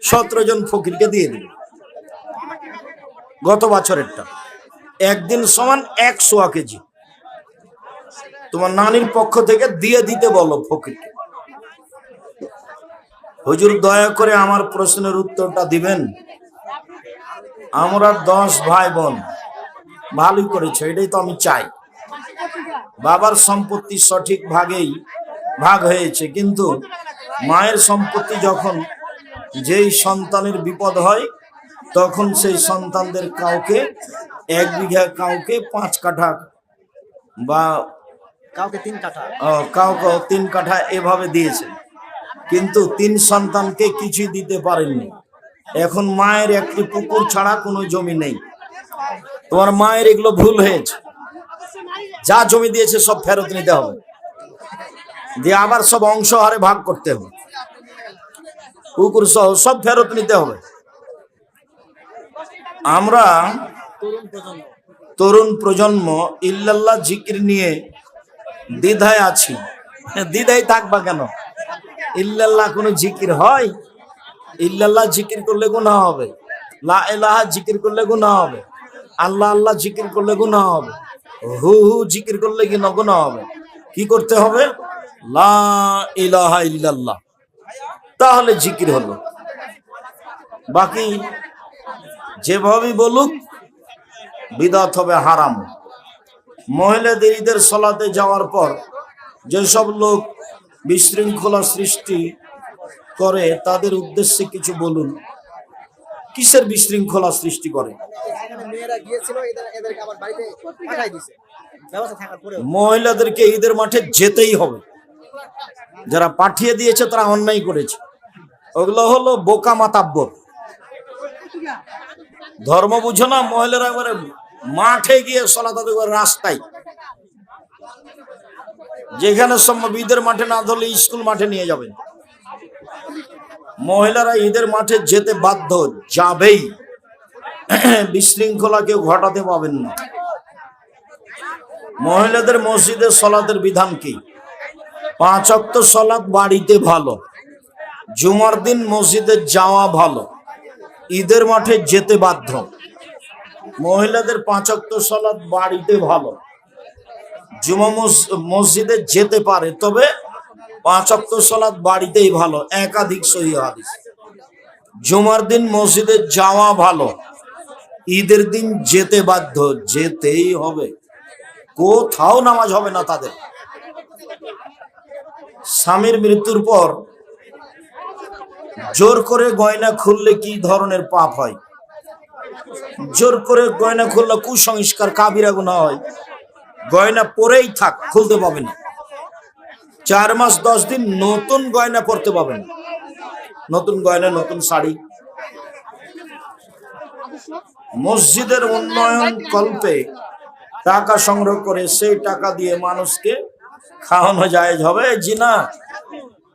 17 জন ফকিরকে দিয়ে দিবে। গত বছরেরটা একদিন সমান 100 কেজি তোমার নানির পক্ষ থেকে দিয়ে দিতে বলো ফকিরকে। হুজুর দয়া করে আমার প্রশ্নের উত্তরটা দিবেন। আমরা 10 ভাই বোন, ভালোই করেছে, এটাই তো আমি চাই। বাবার সম্পত্তি সঠিক ভাগেই ভাগ হয়েছে, কিন্তু মায়ের সম্পত্তি যখন যেই সন্তানের বিপদ হয় তখন সেই সন্তানদের কাউকে 1 বিঘা, কাউকে 5 কাঠা বা
কাউকে 3 কাঠা।
কাউকে 3 কাঠা এভাবে দিয়েছে, কিন্তু 3 সন্তানকে কিছুই দিতে পারেননি। এখন মায়ের একটি পুকুর ছাড়া কোনো জমি নেই। তোমার মায়ের এগুলো ভুল হয়েছে, যা জমি দিয়েছে সব ফেরত নিতে হবে, দিয়ে আবার সব অংশ হারে ভাগ করতে হবে, পুকুর সহ সব ফেরত নিতে হবে। আমরা তরুণ প্রজন্ম ইল্লাল্লাহ জিকির নিয়ে দ্বিধায় আছি। দ্বিধায় থাকবা কেন? ইল্লাল্লাহ কোনো জিকির হয়? ইল্লাল্লাহ জিকির করলে গুনাহ হবে, লা ইলাহা জিকির করলে গুনাহ হবে, আল্লাহ আল্লাহ জিকির করলে গুনাহ হবে, হু হু জিকির করলে কি গুনাহ হবে? কি করতে হবে? লা ইলাহা ইল্লাল্লাহ, তাহলে জিকির হলো। বাকি যেভাবেই বলুক বিদআত হবে, হারাম। মহিলাদের ঈদের সালাতে যাওয়ার পর যেসব লোক বিশৃঙ্খলা সৃষ্টি করে তাদের উদ্দেশ্যে কিছু বলুন। কিসের বিশৃঙ্খলা সৃষ্টি করে?
এখানে মেয়েরা গিয়েছিল, এদেরকে আবার বাড়িতে পাঠাই দিয়েছে ব্যবস্থা থাকার পরেও।
মহিলাদেরকে ঈদের মাঠে যেতেই হবে, যারা পাঠিয়ে দিয়েছে তারা অন্যায় করেছে। ওগুলো হলো বোকা মাতাব্বর, ধর্ম বুঝো না। মহিলারা একবারে মাঠে গিয়ে সালাত আদায় করে, রাস্তায়, যেখানে সম্ভব ঈদের মাঠে না ধরলে স্কুল মাঠে নিয়ে যাবেন। মহিলারা ঈদের মাঠে যেতে বাধ্য, যাবেই। বিশৃঙ্খলা কেউ ঘটাতে পাবেন না। মহিলাদের মসজিদে সালাতের বিধান কি? 5 ওয়াক্ত সালাত বাড়িতে ভালো, জুমার দিন মসজিদে যাওয়া ভালো, ঈদের মাঠে যেতে বাধ্য। মহিলাদের 5 ওয়াক্ত সালাত বাড়িতে ভালো, জুমা মসজিদে যেতে পারে, তবে 5 ওয়াক্ত সালাত বাড়িতেই ভালো, একাধিক সহিহ হাদিস। জুমার দিন মসজিদে যাওয়া ভালো, ঈদের দিন যেতে বাধ্য, যেতেই হবে, কোথাও নামাজ হবে না তাদের। স্বামীর মৃত্যুর পর জোর করে গয়না খুললে কি ধরনের পাপ হয়? জোর করে গয়না খুললে কুসংস্কার, কাবিরা গুনাহ হয়। গয়না পরেই থাক, খুলতে পাবে না। 4 মাস 10 দিন নতুন গয়না পরতে পাবেন, নতুন গয়না, নতুন শাড়ি। মসজিদের উন্নয়ন কল্পে টাকা সংগ্রহ করে সেই টাকা দিয়ে মানুষকে খাওয়ানো জায়েজ হবে? জি না,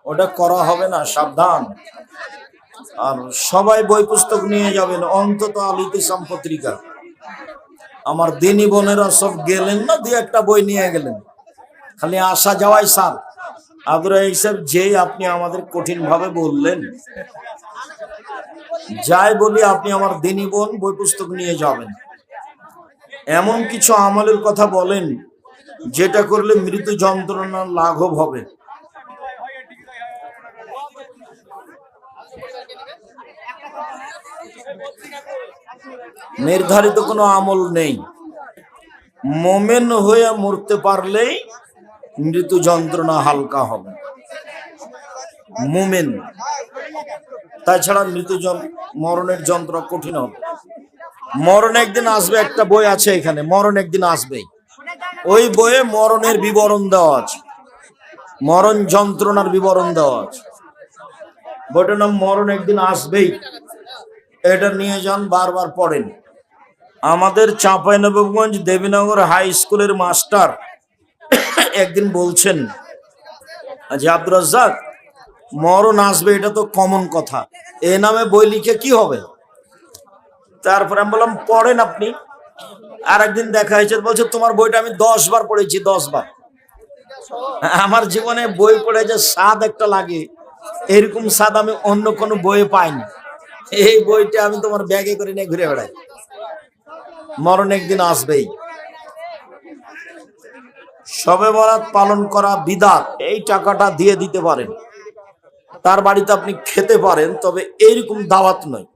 ওটা করা হবে না, সাবধান। আর সবাই বই পুস্তক নিয়ে যাবেন, অন্তত আল ইতিসাম পত্রিকা। আমার দিনী বোনেরা সব গেলেন না, 2-1টা বই নিয়ে গেলেন, খালি আসা যাওয়াই সার। আব্দুর হিসাব যেই আপনি আমাদের কঠিন ভাবে বললেন, যাই বলি আপনি আমার দিনী বোন, বই পুস্তক নিয়ে যাবেন। এমন কিছু আমলের কথা বলেন যেটা করলে মৃত্যু যন্ত্রণা লাঘব হবে। নির্ধারিত কোনো আমল নেই। মোমেন হয়ে মরতে পারলেই মৃত্যু যন্ত্রণা হালকা হবে, মোমেন। তাছাড়া মরণের যন্ত্রণা কঠিন হবে। মরণ একদিন আসবে, একটা বই আছে এখানে, মরণ একদিন আসবেই। ওই বইয়ে মরণের বিবরণ দেওয়া আছে, মরণ যন্ত্রণার বিবরণ দেওয়া আছে। বইটার নাম মরণ একদিন আসবেই। এটা নিয়ে যান, বারবার পড়েন। আমাদের চাঁপাইনবাবগঞ্জ দেবীনগর হাই স্কুলের মাস্টার একদিন বলছেন যে আব্দুর রাজ্জাক, মরণ আসবে এটা তো কমন কথা, এ নামে বই লিখে কি হবে? তারপরে আমি বললাম পড়েন আপনি। আর একদিন দেখা হয়েছে, বলছে তোমার বইটা আমি 10 বার পড়েছি, 10 বার। আমার জীবনে বই পড়ে যে স্বাদ একটা লাগে, এরকম স্বাদ আমি অন্য কোনো বইয়ে পাইনি। এই বইটা আমি তোমার ব্যাগে করে নিয়ে ঘুরে বেড়াই। মরণ একদিন আসবেই। শবে বরাত পালন করা বিদআত, এই টাকাটা দিয়ে দিতে পারেন, তার বাড়িতে আপনি খেতে পারেন, তবে এইরকম দাওয়াত নয়।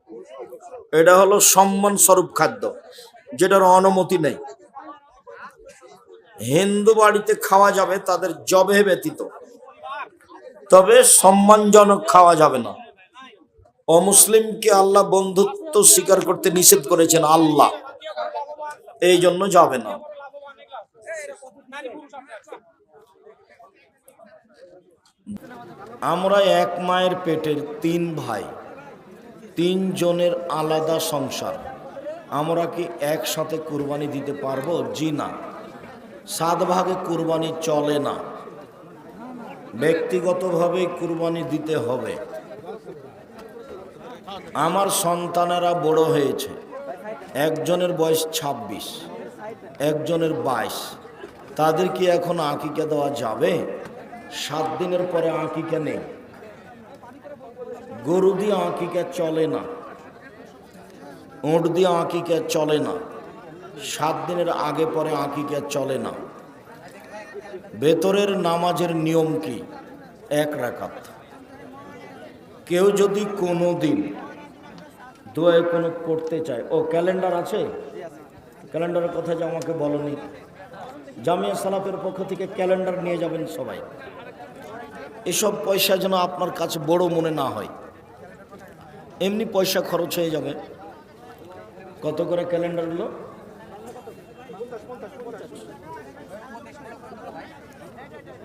এটা হলো সম্মান স্বরূপ খাদ্য, যেটার অনুমতি নেই। হিন্দু বাড়িতে খাওয়া যাবে তাদের জবে ব্যতীত, তবে সম্মানজনক খাওয়া যাবে না। অমুসলিমকে আল্লাহ বন্ধুত্ব স্বীকার করতে নিষেধ করেছেন আল্লাহ, এই জন্য যাবে না। আমরা এক মায়ের পেটের 3 ভাই, 3 জনের আলাদা সংসার। আমরা কি একসাথে কুরবানি দিতে পারবো? জি না, 7 ভাগে কুরবানি চলে না, ব্যক্তিগতভাবে কুরবানি দিতে হবে। আমার সন্তানেরা বড় হয়েছে, একজনের বয়স 26, একজনের 22। তাদের কি এখন আকিকা দেওয়া যাবে? 7 দিনের পরে আকিকা নেই। গরু দিয়ে আকিকা চলে না, উট দিয়ে আকিকা চলে না, 7 দিনের আগে পরে আকিকা চলে না। ভেতরের নামাজের নিয়ম কি? 1 রাকাত। কেউ যদি কোনো দিন দোয়া কোনো করতে চায়, ও ক্যালেন্ডার আছে, ক্যালেন্ডারের কথা যে আমাকে বলনি, জামিয়া সালাফের পক্ষ থেকে ক্যালেন্ডার নিয়ে যাবেন সবাই। এসব পয়সা যেন আপনার কাছে বড় মনে না হয়, এমনি পয়সা খরচ হয়ে যাবে। কত করে ক্যালেন্ডার হলো?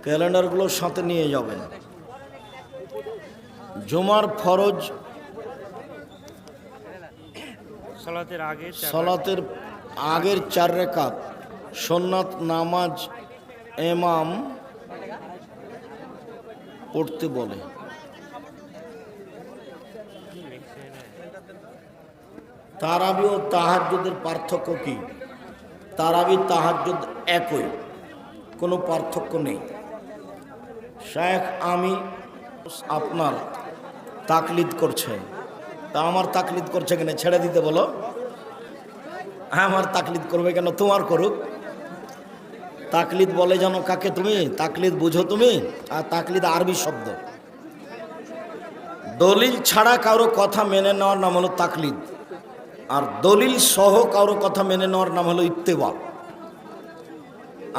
ক্যালেন্ডারগুলোর সাথে নিয়ে যাবেন। জুমার ফরজ সালাতের আগের 4 রাকাত সুন্নাত নামাজ ইমাম পড়তে বলে। তারাবি ও তাহাজ্জুদের পার্থক্য কি? তারাবি তাহাজ্জুদ একই, কোনো পার্থক্য নেই। শেখ আমি আপনার তাকলিদ করছে, তা আমার তাকলিদ করছে কেন? ছেড়ে দিতে বলো। আমার তাকলিদ করবে কেন? তোমার করুক। তাকলিদ বলে জানো কাকে? তুমি তাকলিদ বুঝো তুমি? আর তাকলিদ আরবি শব্দ, দলিল ছাড়া কারো কথা মেনে নেওয়ার নাম হলো তাকলিদ, আর দলিল সহ কারো কথা মেনে নেওয়ার নাম হলো ইত্তেবা।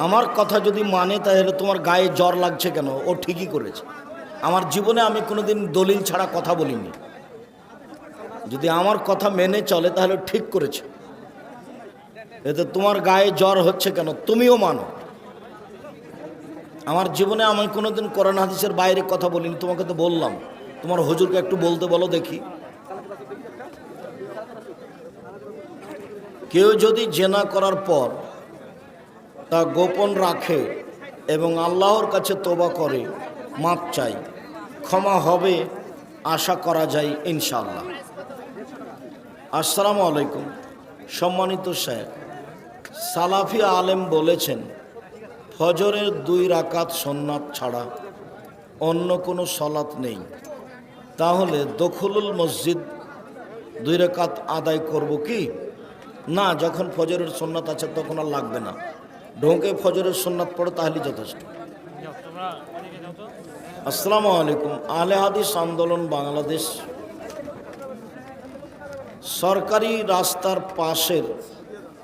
আমার কথা যদি মানে তাহলে তোমার গায়ে জ্বর লাগছে কেন? ও ঠিকই করেছে। আমার জীবনে আমি কোনোদিন দলিল ছাড়া কথা বলিনি। যদি আমার কথা মেনে চলে তাহলে ঠিক করেছে। এতে তোমার গায়ে জ্বর হচ্ছে কেন? তুমিও মানো। আমার জীবনে আমি কোনোদিন কোরআন হাদিসের বাইরে কথা বলিনি। তোমাকে তো বললাম, তোমার হুজুরকে একটু বলতে বলো দেখি। কেউ যদি জেনা করার পর তা গোপন রাখে এবং আল্লাহর কাছে তওবা করে, মাপ চাই, ক্ষমা হবে আশা করা যায় ইনশাআল্লাহ। আসসালামু আলাইকুম। সম্মানিত শেখ, সালাফি আলেম বলেছেন ফজরের 2 রাকাত সুন্নাত ছাড়া অন্য কোনো সালাত নেই। তাহলে দখলুল মসজিদ 2 রাকাত আদায় করব কি না? যখন ফজরের সুন্নাত আছে তখন আর লাগবে না, ঢোকে ফজরের সুন্নাত পড়ো তাহলে যথেষ্ট। আসসালামু আলাইকুম। আহলে হাদিস আন্দোলন বাংলাদেশ সরকারি রাস্তার পাশের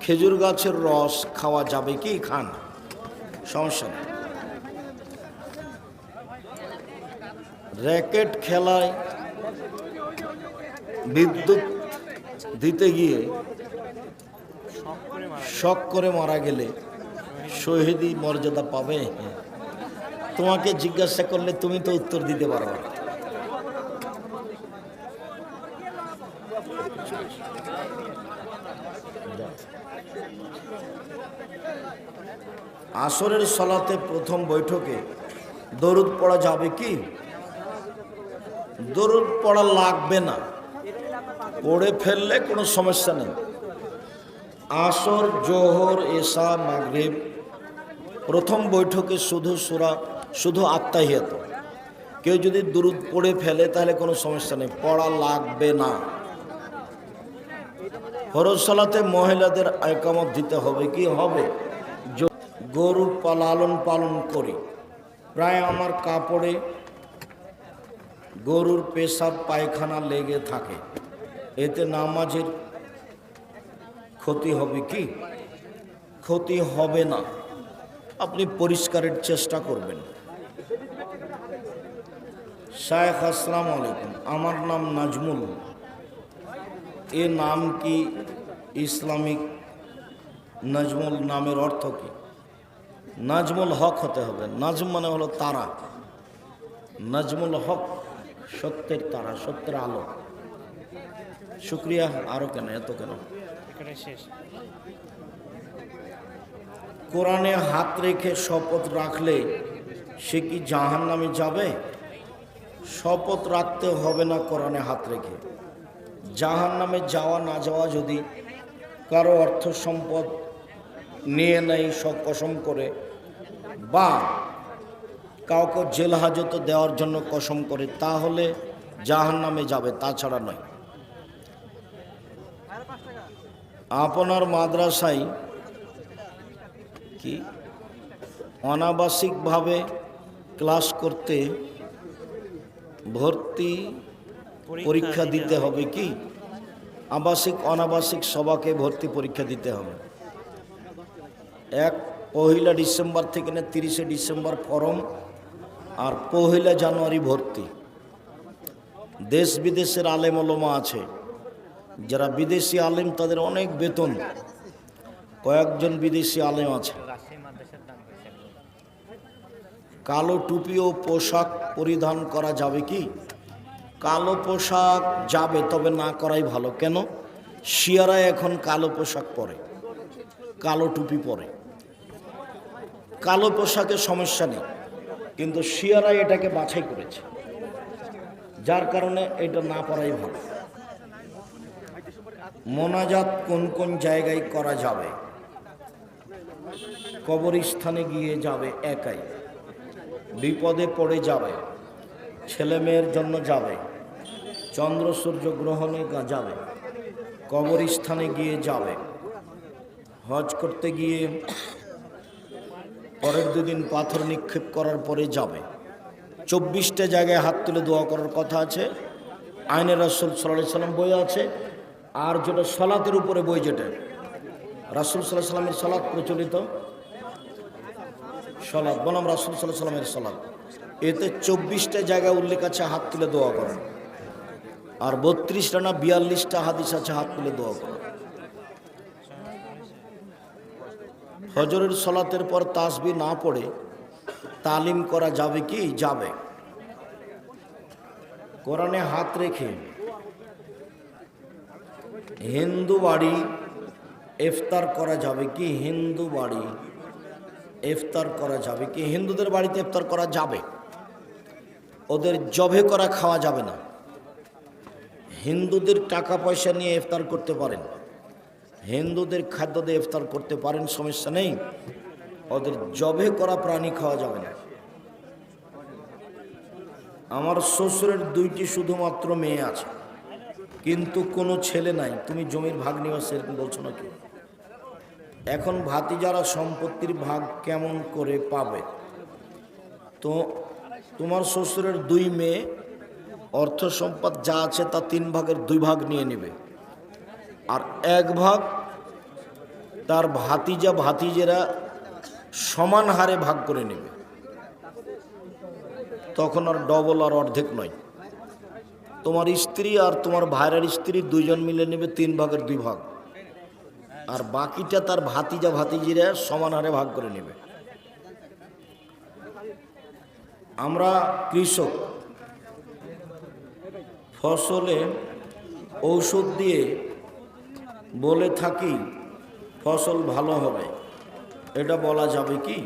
খেজুর গাছের রস খাওয়া যাবে কি? খান, সমস্যা নেই। র্যাকেট খেলায় বিদ্যুৎ দিতে গিয়ে শক করে মারা গেলে শহীদি মর্যাদা পাবে? তোমাকে জিজ্ঞাসা করলে তুমি তো উত্তর দিতে পারবে না। আসরের সালাতে প্রথম বৈঠকে দরুদ পড়া যাবে কি? দরুদ পড়া লাগবে না, পড়ে ফেললে কোনো সমস্যা নেই। আসর, জোহর, এশা, মাগরিব প্রথম বৈঠকে শুধু আত্তাহিয়াত, কেউ যদি দরুদ পড়ে ফেলে তাহলে কোনো সমস্যা নেই, পড়া লাগবে না। ফরজ সালাতে মহিলাদের ইকামত দিতে হবে কি? হবে। গরু লালন পালন করি, প্রায় আমার কাপড়ে গরুর পেশাব পায়খানা লেগে থাকে, এতে নামাজের ক্ষতি হবে কি? ক্ষতি হবে না, আপনি পরিষ্কারের চেষ্টা করবেন। শায়েখ আসসালামু আলাইকুম, আমার নাম নাজমুল, এ নাম কি ইসলামিক? নাজমুল নামের অর্থ কি? নাজমুল হক হতে হবে। নাজম মানে হলো তারা, নাজমুল হক সত্যের তারা, সত্যের আলো। শুক্রিয়া। আরো কেন, এত কেন? কোরআনে হাত রেখে শপথ রাখলে সে কি জাহান্নামে যাবে? শপথ রাখতে হবে না কোরআনে হাত রেখে। জাহান্নামে যাওয়া না যাওয়া যদি কারো অর্থ সম্পদ নিয়ে নেয় কসম করে, বা কাউকে জেল হাজত দেওয়ার জন্য কসম করে, তাহলে জাহান্নামে যাবে, তাছাড়া নয়। আপনার মাদ্রাসায় কি অনাবাসিকভাবে ক্লাস করতে ভর্তি পরীক্ষা দিতে হবে কি? আবাসিক অনাবাসিক সবাকে ভর্তি পরীক্ষা দিতে হবে। 1 ডিসেম্বর থেকে 30 ডিসেম্বর ফরম, আর 1 জানুয়ারি ভর্তি। দেশ বিদেশের আলেম ওলামা আছে, যারা বিদেশি আলেম তাদের অনেক বেতন, কয়েকজন বিদেশি আলেম আছে। কালো টুপি ও পোশাক পরিধান করা যাবে কি? কালো পোশাক যাবে, তবে না করাই ভালো। কেন? শিয়ারা এখন কালো পোশাক পরে, কালো টুপি পরে। কালো পোশাকে সমস্যা নেই, কিন্তু শিয়ারা এটাকে বাছাই করেছে, যার কারণে এটা না পরাই ভালো। মোনাজাত কোন কোন জায়গায় করা যাবে? কবরস্থানে গিয়ে যাবে একাই, বিপদে পড়ে যাবে, ছেলে মেয়ের জন্য যাবে, চন্দ্র সূর্য গ্রহণে যাবে, কবরস্থানে গিয়ে যাবে, হজ করতে গিয়ে পরের 2 দিন পাথর নিক্ষেপ করার পরে যাবে। 24টা জায়গায় হাত তুলে দোয়া করার কথা আছে, আইনে রাসূল সাল্লাল্লাহু আলাইহি সাল্লাম বই আছে। আর যেটা সালাতের উপরে বই, যেটা রাসূল সাল্লাল্লাহু আলাইহি সাল্লামের সালাত প্রচলিত, সালাত বনাম রাসূল সাল্লাল্লাহু আলাইহি সাল্লামের সালাত, এতে 24টা জায়গায় উল্লেখ আছে হাত তুলে দোয়া করা, আর 32টা না 42টা হাদিস আছে হাত তুলে দোয়া করা। ফজরের সালাতের পর তাসবিহ না পড়ে তালিম করা যাবে কি? যাবে। কোরআনে হাত রেখে হিন্দু বাড়ি ইফতার করা যাবে কি? হিন্দু বাড়ি ইফতার করা যাবে কি? হিন্দুদের বাড়িতে ইফতার করা যাবে, ওদের জবে করা খাওয়া যাবে না। হিন্দুদের টাকা পয়সা নিয়ে ইফতার করতে পারেন, হিন্দুদের খাদ্য দিয়ে ইফতার করতে পারেন, সমস্যা নেই, ওদের জবে করা প্রাণী খাওয়া যাবে না। আমার শ্বশুরের 2টি শুধুমাত্র মেয়ে আছে, কিন্তু কোনো ছেলে নাই, তুমি জমির ভাগ নিবা সেরকম বলছো নাকি? এখন ভাতিজারা সম্পত্তির ভাগ কেমন করে পাবে? তো তোমার শ্বশুরের 2 মেয়ে অর্থ সম্পদ যা আছে তা 3 ভাগের 2 ভাগ নিয়ে নেবে, আর 1 ভাগ তার ভাতিজা ভাতিজেরা সমান হারে ভাগ করে নেবে। তখন আর ডবল আর অর্ধেক নয়, তোমার স্ত্রী আর তোমার ভাইয়ের স্ত্রী 2 জন মিলে নেবে 3 ভাগের 2 ভাগ, আর বাকিটা তার ভাতিজা ভাতিজিরা সমান হারে ভাগ করে নেবে। আমরা কৃষক, ফসলে ঔষধ দিয়ে বলে থাকি ফসল ভালো হবে, এটা বলা যাবে কি?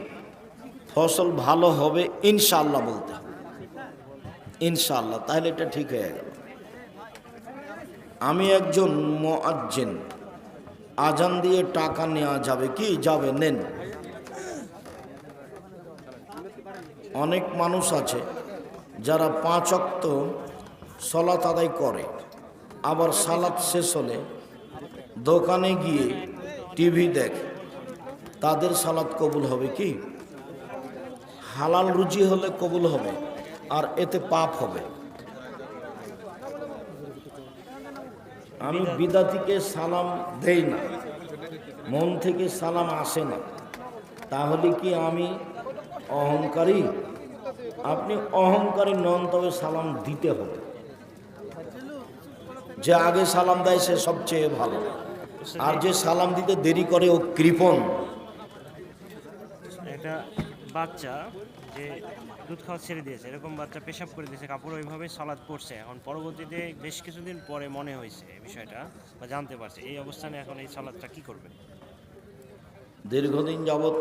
ফসল ভালো হবে ইনশাআল্লাহ বলতে, ইনশাআল্লাহ, তাহলে এটা ঠিক হয়ে গেল। আমি একজন মুয়াজ্জিন, আজান দিয়ে টাকা নেওয়া যাবে কি? যাবে, নেন। অনেক মানুষ আছে যারা 5 ওয়াক্ত সালাত আদায় করে, আবার সালাত শেষ হলে দোকানে গিয়ে টিভি দেখে, তাদের সালাত কবুল হবে কি? হালাল রুজি হলে কবুল হবে, আর এতে পাপ হবে। আমি বিদাতিকে সালাম দেই না, মন থেকে সালাম আসে না, তাহলে কি আমি অহংকারী? আপনি অহংকারী নন, তবে সালাম দিতে হবে। যে আগে সালাম দেয় সে সবচেয়ে ভালো, আর যে সালাম দিতে দেরি করে ও কৃপণ।
একটা বাচ্চা যে দুধ খাওয়া ছেড়ে দিয়েছে, এরকম বাচ্চা পেশাব করে দিয়েছে, কাপড় ওইভাবে সালাদ পড়ছে, এখন পরবর্তীতে বেশ কিছুদিন পরে মনে হয়েছে এই বিষয়টা বা জানতে পারছে, এই অবস্থানে এখন এই সালাদটা কি করবে?
দীর্ঘদিন যাবৎ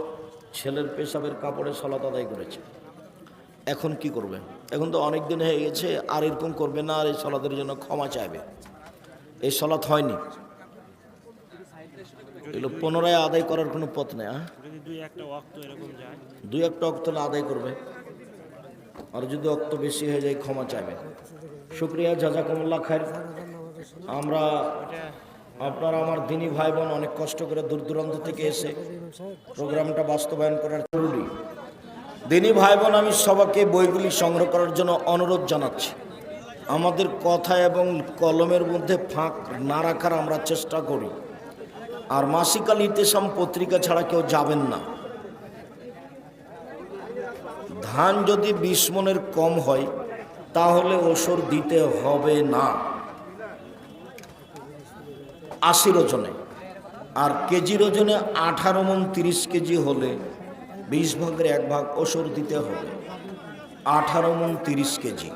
ছেলের পেশাবের কাপড়ে সালাত আদায় করেছে, এখন কি করবে? এখন তো অনেক দিন হয়ে গেছে, আর এরকম করবে না, আর এই সালাতের জন্য ক্ষমা চাইবে। এই সালাত হয়নি, এগুলো পুনরায় আদায় করার কোনো পথ নেই।
যদি 2-1টা ওয়াক্ত এরকম যায়,
2-1টা ওয়াক্ত আদায় করবে, আর যদি ওয়াক্ত বেশি হয়ে যায় ক্ষমা চাইবে। শুকরিয়া, জাযাকুমুল্লাহ খাইর। আমরা আপনারা আমার দিনী ভাই বোন অনেক কষ্ট করে দূর দূরান্ত থেকে এসে প্রোগ্রামটা বাস্তবায়ন করার জরুরি। দিনী ভাই বোন, আমি সবাইকে বইগুলি সংগ্রহ করার জন্য অনুরোধ জানাচ্ছি। আমাদের কথা এবং কলমের মধ্যে ফাঁক না রাখার আমরা চেষ্টা করি। আর মাসিক আল ইতেসাম পত্রিকা ছাড়া কেউ যাবেন না। ধান যদি 20 মণের কম হয় তাহলে ওসর দিতে হবে না 80 ওজনে, আর কেজির ওজনে 18 মণ 30 কেজি হলে 20 ভাগের 1 ভাগ ওসর দিতে হবে 18 মণ 30 কেজি।